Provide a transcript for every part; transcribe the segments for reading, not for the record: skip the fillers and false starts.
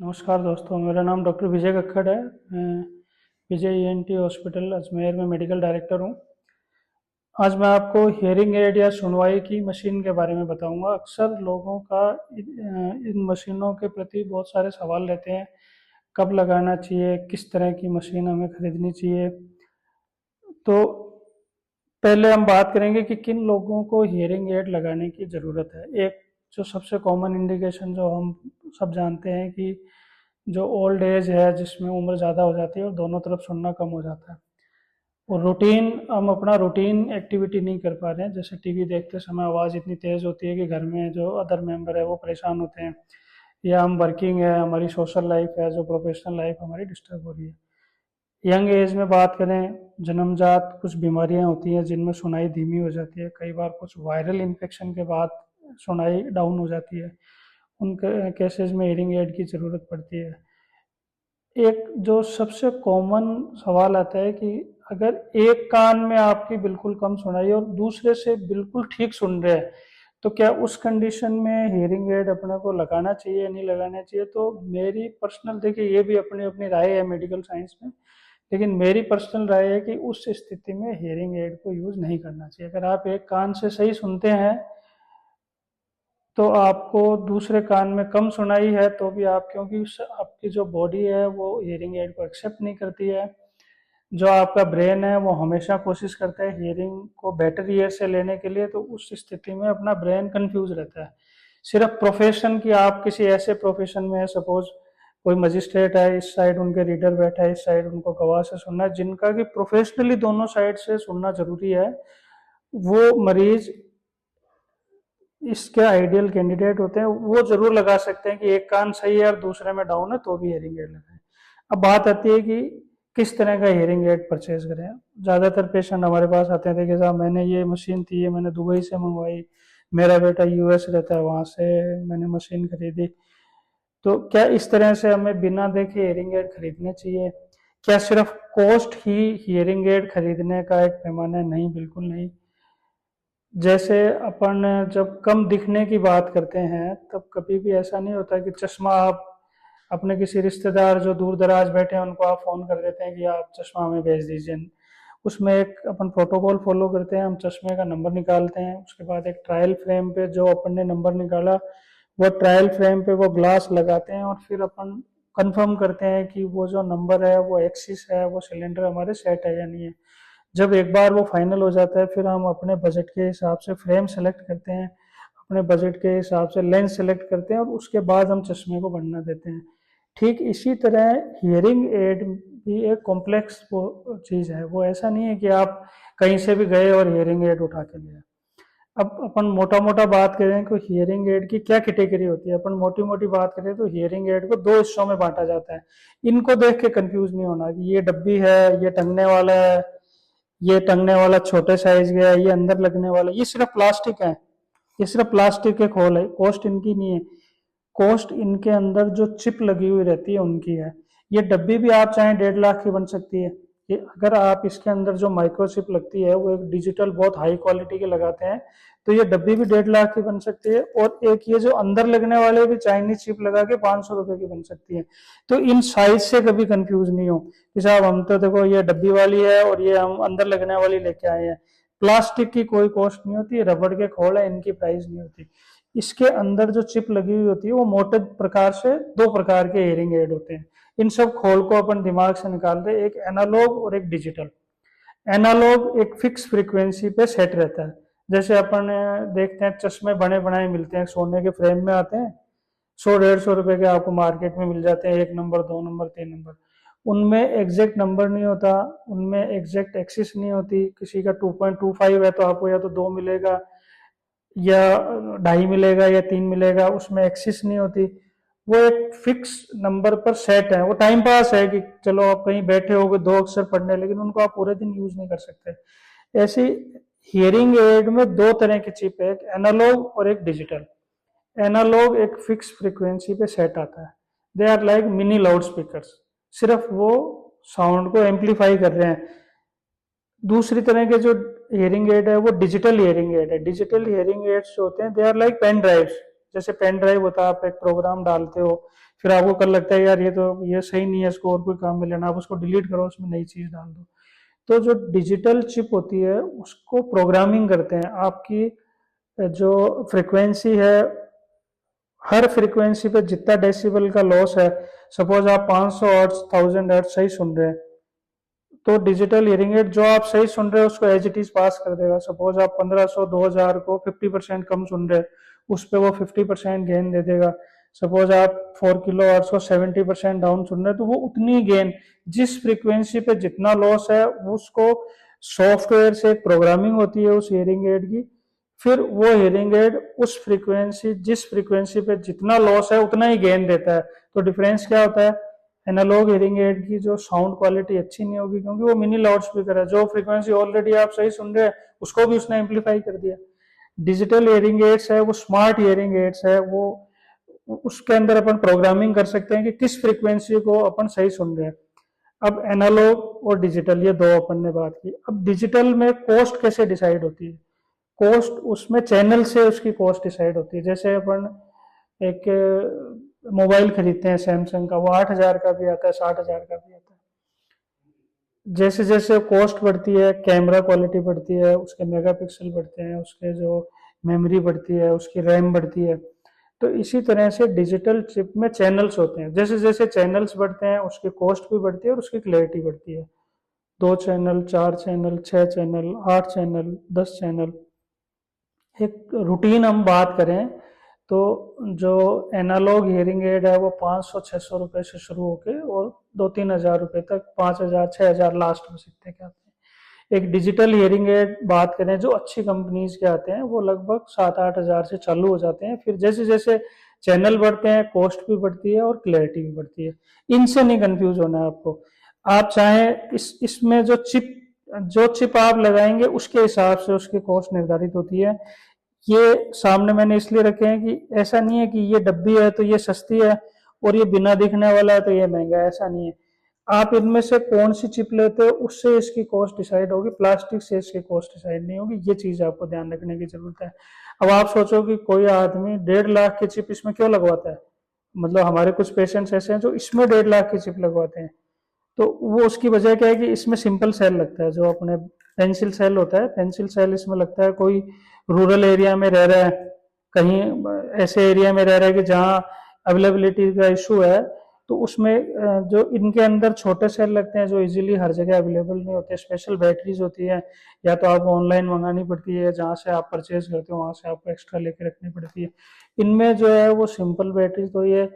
नमस्कार दोस्तों, मेरा नाम डॉक्टर विजय कक्कड़ है। मैं विजय ईएनटी हॉस्पिटल अजमेर में मेडिकल डायरेक्टर हूँ। आज मैं आपको हियरिंग एड या सुनवाई की मशीन के बारे में बताऊंगा। अक्सर लोगों का इन मशीनों के प्रति बहुत सारे सवाल रहते हैं। कब लगाना चाहिए, किस तरह की मशीन हमें खरीदनी चाहिए। तो पहले हम बात करेंगे कि किन लोगों को हियरिंग एड लगाने की ज़रूरत है। एक जो सबसे कॉमन इंडिकेशन जो हम सब जानते हैं कि जो ओल्ड एज है, जिसमें उम्र ज़्यादा हो जाती है और दोनों तरफ सुनना कम हो जाता है, और रूटीन हम अपना रूटीन एक्टिविटी नहीं कर पा रहे हैं। जैसे टीवी देखते समय आवाज़ इतनी तेज़ होती है कि घर में जो अदर मेंबर है वो परेशान होते हैं, या हम वर्किंग है, हमारी सोशल लाइफ है, जो प्रोफेशनल लाइफ हमारी डिस्टर्ब हो रही है। यंग एज में बात करें, जन्मजात कुछ बीमारियां होती हैं जिनमें सुनाई धीमी हो जाती है। कई बार कुछ वायरल इन्फेक्शन के बाद सुनाई डाउन हो जाती है। उन केसेस में हियरिंग एड की ज़रूरत पड़ती है। एक जो सबसे कॉमन सवाल आता है कि अगर एक कान में आपकी बिल्कुल कम सुनाई और दूसरे से बिल्कुल ठीक सुन रहे हैं, तो क्या उस कंडीशन में हियरिंग एड अपने को लगाना चाहिए या नहीं लगाना चाहिए। तो मेरी पर्सनल, देखिए ये भी अपनी अपनी राय है मेडिकल साइंस में, लेकिन मेरी पर्सनल राय है कि उस स्थिति में हियरिंग एड को यूज़ नहीं करना चाहिए। अगर आप एक कान से सही सुनते हैं तो आपको दूसरे कान में कम सुनाई है तो भी आप, क्योंकि आपकी जो बॉडी है वो हियरिंग एड को एक्सेप्ट नहीं करती है। जो आपका ब्रेन है वो हमेशा कोशिश करता है हियरिंग को बेटर ईयर से लेने के लिए, तो उस स्थिति में अपना ब्रेन कंफ्यूज रहता है। सिर्फ प्रोफेशन की, आप किसी ऐसे प्रोफेशन में है, सपोज कोई मजिस्ट्रेट है, इस साइड उनके रीडर बैठा है, इस साइड उनको गवाह से सुनना है, जिनका कि प्रोफेशनली दोनों साइड से सुनना जरूरी है, वो मरीज इसके आइडियल कैंडिडेट होते हैं। वो जरूर लगा सकते हैं कि एक कान सही है और दूसरे में डाउन है तो भी हियरिंग एड लगाएं। अब बात आती है कि किस तरह का हियरिंग एड परचेज करें। ज़्यादातर पेशेंट हमारे पास आते हैं कि साहब मैंने ये मशीन थी, ये मैंने दुबई से मंगवाई, मेरा बेटा यूएस रहता है, वहाँ से मैंने मशीन खरीदी। तो क्या इस तरह से हमें बिना देखे हियरिंग एड खरीदने चाहिए? क्या सिर्फ कॉस्ट ही हियरिंग एड खरीदने का एक पैमाना है? नहीं, बिल्कुल नहीं। जैसे अपन जब कम दिखने की बात करते हैं तब कभी भी ऐसा नहीं होता कि चश्मा आप अपने किसी रिश्तेदार जो दूर दराज बैठे हैं उनको आप फ़ोन कर देते हैं कि आप चश्मा हमें भेज दीजिए। उसमें एक अपन प्रोटोकॉल फॉलो करते हैं। हम चश्मे का नंबर निकालते हैं, उसके बाद एक ट्रायल फ्रेम पे जो अपन ने नंबर निकाला वो ट्रायल फ्रेम पे वो ग्लास लगाते हैं, और फिर अपन कंफर्म करते हैं कि वो जो नंबर है वो एक्सिस है, वो सिलेंडर हमारे सेट है या नहीं है। जब एक बार वो फाइनल हो जाता है फिर हम अपने बजट के हिसाब से फ्रेम सेलेक्ट करते हैं, अपने बजट के हिसाब से लेंस सेलेक्ट करते हैं, और उसके बाद हम चश्मे को बनना देते हैं। ठीक इसी तरह हियरिंग एड भी एक कॉम्प्लेक्स चीज़ है। वो ऐसा नहीं है कि आप कहीं से भी गए और हियरिंग एड उठा के लिए। अब अपन मोटा मोटा बात करें कि हियरिंग एड की क्या कैटेगरी होती है, अपन मोटी मोटी बात करें तो हियरिंग एड को दो हिस्सों में बांटा जाता है। इनको देख के कंफ्यूज नहीं होना कि ये डब्बी है, ये टंगने वाला है, ये टंगने वाला छोटे साइज का है, ये अंदर लगने वाला, ये सिर्फ प्लास्टिक है, ये सिर्फ प्लास्टिक के खोल है। कॉस्ट इनकी नहीं है, कॉस्ट इनके अंदर जो चिप लगी हुई रहती है उनकी है। ये डब्बी भी आप चाहें 1.5 लाख की बन सकती है। ये अगर आप इसके अंदर जो माइक्रोचिप लगती है वो एक डिजिटल बहुत हाई क्वालिटी के लगाते हैं, तो ये डब्बी भी 1.5 लाख की बन सकती है। और एक ये जो अंदर लगने वाले भी चाइनीज चिप लगा के 500 रुपए की बन सकती है। तो इन साइज से कभी कंफ्यूज नहीं हो कि साहब हम तो देखो ये डब्बी वाली है और ये हम अंदर लगने वाली लेके आए हैं। प्लास्टिक की कोई कॉस्ट नहीं होती, रबड़ के खोल है, इनकी प्राइस नहीं होती। इसके अंदर जो चिप लगी हुई होती है वो मोटे प्रकार से दो प्रकार के हियरिंग एड होते हैं। इन सब खोल को अपन दिमाग से निकाल दे, एक एनालॉग और एक डिजिटल। एनालॉग एक फिक्स फ्रीक्वेंसी पे सेट रहता है। जैसे अपन देखते हैं चश्मे बने बनाए मिलते हैं, सोने के फ्रेम में आते हैं, 100-150 रुपए के आपको मार्केट में मिल जाते हैं, 1 नंबर 2 नंबर 3 नंबर। उनमें एग्जैक्ट नंबर नहीं होता, उनमें एग्जैक्ट एक्सिस नहीं होती। किसी का 2.25 है तो आपको या तो 2 मिलेगा या 2.5 मिलेगा या 3 मिलेगा, उसमें एक्सिस नहीं होती। वो एक फिक्स नंबर पर सेट है। वो टाइम पास है कि चलो आप कहीं बैठे हो 2 अक्षर पढ़ने, लेकिन उनको आप पूरे दिन यूज नहीं कर सकते। ऐसी हियरिंग एड में दो तरह की चिप है, एक एनालॉग और एक डिजिटल। एनालॉग एक फिक्स फ्रीक्वेंसी पे सेट आता है, they are like mini loud speaker, सिर्फ वो साउंड को एम्पलीफाई कर रहे हैं। दूसरी तरह के जो हियरिंग एड है वो डिजिटल हियरिंग एड है। डिजिटल हियरिंग एड्स जो होते हैं they are like pen drives, जैसे पेन ड्राइव होता है, आप एक प्रोग्राम डालते हो, फिर आपको कल लगता है यार ये सही नहीं है, इसको और कोई काम में लेना, आप उसको डिलीट करो, उसमें नई चीज डाल दो। तो जो डिजिटल चिप होती है उसको प्रोग्रामिंग करते हैं। आपकी जो फ्रिक्वेंसी है, हर फ्रीक्वेंसी पे जितना डेसिबल का लॉस है, सपोज आप 500 हर्ट्ज 1000 हर्ट्ज सही सुन रहे हैं, तो डिजिटल हियरिंग एड जो आप सही सुन रहे हो उसको एज इट इज पास कर देगा। सपोज आप 1500 2000 को 50% कम सुन रहे हैं, उस पर वो 50% गेन दे देगा। सपोज आप 4 किलो हर्ट्ज को 70% डाउन सुन रहे हैं, तो वो उतनी गेन, जिस फ्रीक्वेंसी पे जितना लॉस है उसको सॉफ्टवेयर से प्रोग्रामिंग होती है उस हियरिंग एड की, फिर वो हियरिंग एड उस फ्रीक्वेंसी, जिस फ्रीक्वेंसी पे जितना लॉस है उतना ही गेन देता है। तो डिफरेंस क्या होता है, एनालॉग हियरिंग एड की जो साउंड क्वालिटी अच्छी नहीं होगी, क्योंकि वो मिनी लाउड स्पीकर है, जो फ्रीक्वेंसी ऑलरेडी आप सही सुन रहे हैं उसको भी उसने एम्पलीफाई कर दिया। डिजिटल हियरिंग एड्स है वो स्मार्ट हियरिंग एड्स है, वो उसके अंदर अपन प्रोग्रामिंग कर सकते हैं कि किस फ्रीक्वेंसी को अपन सही सुन रहे हैं। अब एनालॉग और डिजिटल ये दो अपन ने बात की। अब डिजिटल में कॉस्ट कैसे डिसाइड होती है, कॉस्ट उसमें चैनल से उसकी कॉस्ट डिसाइड होती है। जैसे अपन एक मोबाइल खरीदते हैं सैमसंग का, वो 8000 का भी आता है, 60,000 का भी आता है। जैसे जैसे कॉस्ट बढ़ती है, कैमरा क्वालिटी बढ़ती है, उसके मेगापिक्सल बढ़ते हैं, उसके जो मेमोरी बढ़ती है, उसकी रैम बढ़ती है, तो इसी तरह से डिजिटल चिप में चैनल्स होते हैं। जैसे जैसे चैनल्स बढ़ते हैं उसकी कॉस्ट भी बढ़ती है और उसकी क्लैरिटी बढ़ती है। 2 channel, 4 channel, 6 channel, 8 channel, 10 channel. एक रूटीन हम बात करें तो जो एनालॉग हियरिंग एड है वो 500-600 रुपए से शुरू होके और 2-3 हजार रुपए तक, 5,000-6,000 लास्ट में सीखते के आते हैं। एक डिजिटल हियरिंग एड बात करें जो अच्छी कंपनीज के आते हैं, वो लगभग 7-8 हजार से चालू हो जाते हैं। फिर जैसे जैसे चैनल बढ़ते हैं कॉस्ट भी बढ़ती है और क्लैरिटी भी बढ़ती है। इनसे नहीं कंफ्यूज होना है आपको। आप चाहें इसमें जो चिप आप लगाएंगे उसके हिसाब से उसकी कॉस्ट निर्धारित होती है। ये सामने मैंने इसलिए रखे हैं कि ऐसा नहीं है कि ये डब्बी है तो ये सस्ती है और ये बिना दिखने वाला है तो ये महंगा है, ऐसा नहीं है। आप इनमें से कौन सी चिप लेते हो उससे इसकी कॉस्ट डिसाइड होगी, प्लास्टिक से इसकी कॉस्ट डिसाइड नहीं होगी। ये चीज आपको ध्यान रखने की जरूरत है। अब आप सोचो कि कोई आदमी 1.5 लाख की चिप इसमें क्यों लगवाता है, मतलब हमारे कुछ पेशेंट्स ऐसे हैं जो इसमें 1.5 लाख की चिप लगवाते हैं। तो वो उसकी वजह क्या है कि इसमें सिंपल सेल लगता है, जो अपने पेंसिल सेल होता है, पेंसिल सेल इसमें लगता है। कोई रूरल एरिया में रह रहा है, कहीं ऐसे एरिया में रह रहा है कि जहाँ अवेलेबिलिटी का इशू है, तो उसमें जो इनके अंदर छोटे सेल लगते हैं जो इजीली हर जगह अवेलेबल नहीं होते, स्पेशल बैटरीज होती है, या तो आपको ऑनलाइन मंगानी पड़ती है, जहाँ से आप परचेज करते हो वहाँ से आपको एक्स्ट्रा लेके रखनी पड़ती है। इनमें जो है वो सिंपल बैटरी, तो ये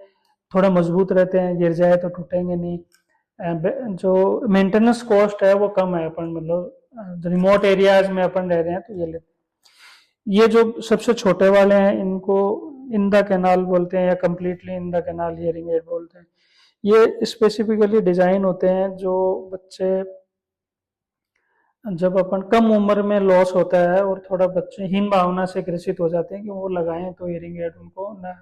थोड़ा मजबूत रहते हैं, गिर जाए तो टूटेंगे नहीं। जो मेंटेनेंस कॉस्ट है वो कम है, अपन मतलब रिमोट एरियाज में अपन रह रहे हैं तो ये लेते हैं। ये जो सबसे छोटे वाले हैं इनको इन द कैनाल बोलते हैं या completely in the canal hearing aid बोलते हैं। ये स्पेसिफिकली डिजाइन होते हैं जो बच्चे, जब अपन कम उम्र में लॉस होता है और थोड़ा बच्चे हीन भावना से ग्रसित हो जाते हैं कि वो लगाएं तो हियरिंग एड उनको न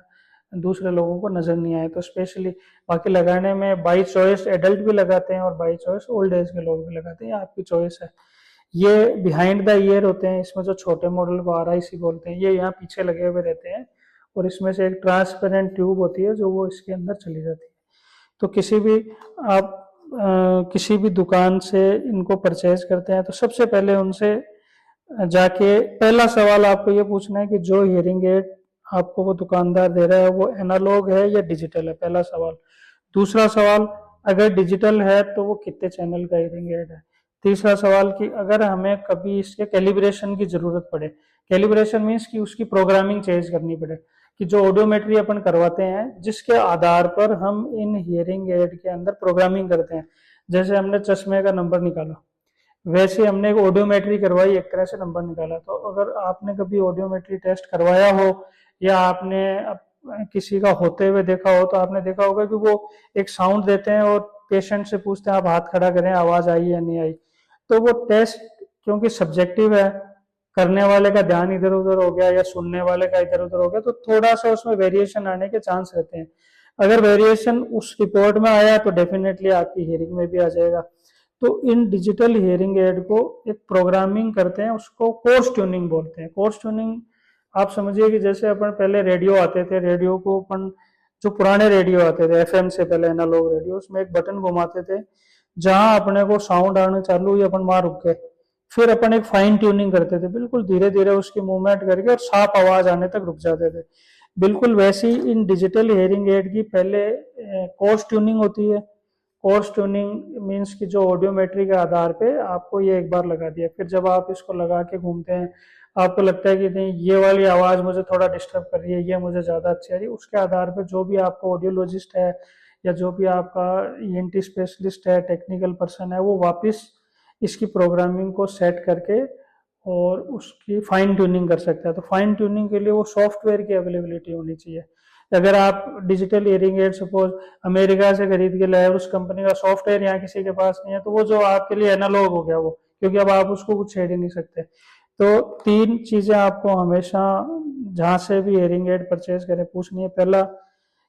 दूसरे लोगों को नजर नहीं आए, तो स्पेशली बाकी लगाने में बाई चॉइस एडल्ट भी लगाते हैं और बाई चॉइस ओल्ड एज के लोग भी लगाते हैं, आपकी चॉइस है। ये बिहाइंड द ईयर होते हैं, इसमें जो छोटे मॉडल को RIC बोलते हैं, ये यहाँ पीछे लगे हुए रहते हैं और इसमें से एक ट्रांसपेरेंट ट्यूब होती है जो वो इसके अंदर चली जाती है। तो किसी भी आप किसी भी दुकान से इनको परचेज करते हैं तो सबसे पहले उनसे जाके पहला सवाल आपको ये पूछना है कि जो हियरिंग एड आपको वो दुकानदार दे रहा है वो एनालॉग है या डिजिटल है, पहला सवाल। दूसरा सवाल, अगर डिजिटल है तो वो कितने चैनल का हियरिंग एड है। तीसरा सवाल कि अगर हमें कभी इसके कैलिब्रेशन की जरूरत पड़े, कैलिब्रेशन मीन्स कि उसकी प्रोग्रामिंग चेंज करनी पड़े, कि जो ऑडियोमेट्री अपन करवाते हैं जिसके आधार पर हम इन हियरिंग एड के अंदर प्रोग्रामिंग करते हैं। जैसे हमने चश्मे का नंबर निकाला, वैसे हमने एक ऑडियोमेट्री करवाई, एक तरह से नंबर निकाला। तो अगर आपने कभी ऑडियोमेट्री टेस्ट करवाया हो या आपने किसी का होते हुए देखा हो तो आपने देखा होगा कि वो एक साउंड देते हैं और पेशेंट से पूछते हैं आप हाथ खड़ा करें, आवाज आई या नहीं आई। तो वो टेस्ट क्योंकि सब्जेक्टिव है, करने वाले का ध्यान इधर उधर हो गया या सुनने वाले का इधर उधर हो गया, तो थोड़ा सा उसमें वेरिएशन आने के चांस रहते हैं। अगर वेरिएशन उस रिपोर्ट में आया तो डेफिनेटली आपकी हियरिंग में भी आ जाएगा। तो इन डिजिटल हियरिंग एड को एक प्रोग्रामिंग करते हैं, उसको कोर्स ट्यूनिंग बोलते हैं। कोर्स ट्यूनिंग आप समझिए कि जैसे अपन पहले रेडियो आते थे, रेडियो को अपन, जो पुराने रेडियो आते थे एफएम से पहले, एनालॉग रेडियो, उसमें एक बटन घुमाते थे, जहां अपने को साउंड आने चालू हुई अपन वहां रुक गए, फिर अपन एक फाइन ट्यूनिंग करते थे, बिल्कुल धीरे धीरे उसकी मूवमेंट करके और साफ आवाज आने तक रुक जाते थे। बिल्कुल वैसी इन डिजिटल हेयरिंग एड की पहले कोर्स ट्यूनिंग होती है। कोर्स ट्यूनिंग मीन्स कि जो ऑडियोमेट्री के आधार पे आपको ये एक बार लगा दिया, फिर जब आप इसको लगा के घूमते हैं, आपको लगता है कि नहीं ये वाली आवाज मुझे थोड़ा डिस्टर्ब कर रही है, ये मुझे ज्यादा अच्छी आ रही है, उसके आधार पर जो भी आपका ऑडियोलॉजिस्ट है या जो भी आपका ईएनटी स्पेशलिस्ट है, टेक्निकल पर्सन है, वो वापस इसकी प्रोग्रामिंग को सेट करके और उसकी फाइन ट्यूनिंग कर सकता है। तो फाइन ट्यूनिंग के लिए वो सॉफ्टवेयर की अवेलेबिलिटी होनी चाहिए। अगर आप digital hearing aid suppose America से खरीद के लाए और उस कंपनी का सॉफ्टवेयर यहाँ किसी के पास नहीं है, तो वो जो आपके लिए एनालॉग हो गया वो, क्योंकि अब आप उसको कुछ छेड़ ही नहीं सकते। तो 3 चीजें आपको हमेशा जहां से भी इयरिंग एड परचेज करें पूछनी है। पहला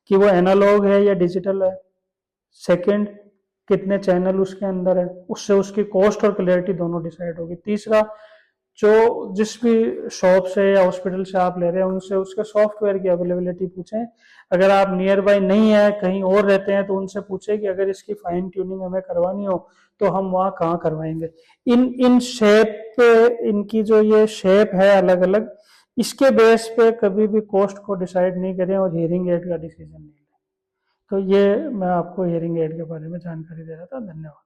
कि वो एनालॉग है या डिजिटल है। सेकंड, कितने चैनल उसके अंदर है, उससे उसकी कॉस्ट और क्लैरिटी दोनों डिसाइड होगी। तीसरा, जो जिस भी शॉप से या हॉस्पिटल से आप ले रहे हैं उनसे उसके सॉफ्टवेयर की अवेलेबिलिटी पूछें। अगर आप नियर बाय नहीं है, कहीं और रहते हैं, तो उनसे पूछें कि अगर इसकी फाइन ट्यूनिंग हमें करवानी हो तो हम वहाँ कहाँ करवाएंगे। इन इन शेप पे, इनकी जो ये शेप है अलग अलग, इसके बेस पे कभी भी कॉस्ट को डिसाइड नहीं करें और हियरिंग एड का डिसीजन नहीं लें। तो ये मैं आपको हियरिंग एड के बारे में जानकारी दे रहा था। धन्यवाद।